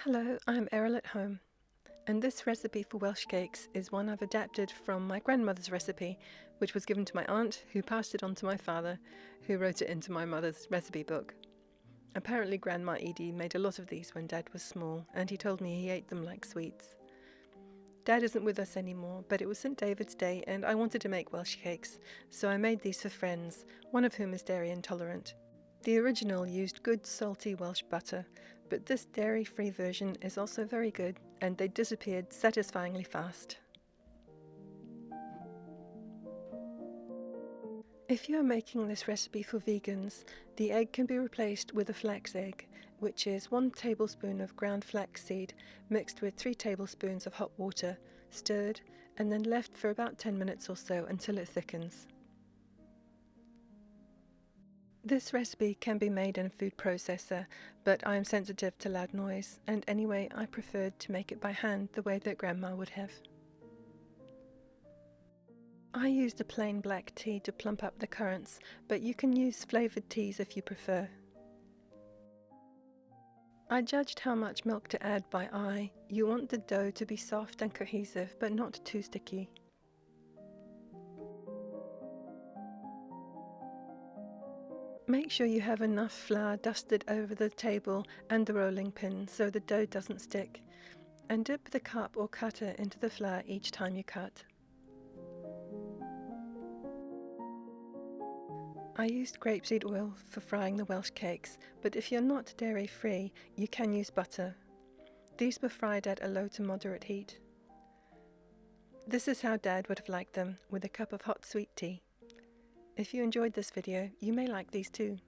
Hello, I'm Errol at home, and this recipe for Welsh cakes is one I've adapted from my grandmother's recipe, which was given to my aunt, who passed it on to my father, who wrote it into my mother's recipe book. Apparently Grandma Edie made a lot of these when Dad was small, and he told me he ate them like sweets. Dad isn't with us anymore, but it was St. David's Day and I wanted to make Welsh cakes, so I made these for friends, one of whom is dairy intolerant. The original used good salty Welsh butter, but this dairy-free version is also very good, and they disappeared satisfyingly fast. If you are making this recipe for vegans, the egg can be replaced with a flax egg, which is 1 tablespoon of ground flaxseed mixed with 3 tablespoons of hot water, stirred, and then left for about 10 minutes or so until it thickens. This recipe can be made in a food processor, but I am sensitive to loud noise, and anyway I preferred to make it by hand the way that Grandma would have. I used a plain black tea to plump up the currants, but you can use flavoured teas if you prefer. I judged how much milk to add by eye. You want the dough to be soft and cohesive, but not too sticky. Make sure you have enough flour dusted over the table and the rolling pin so the dough doesn't stick, and dip the cup or cutter into the flour each time you cut. I used grapeseed oil for frying the Welsh cakes, but if you're not dairy-free, you can use butter. These were fried at a low to moderate heat. This is how Dad would have liked them, with a cup of hot sweet tea. If you enjoyed this video, you may like these too.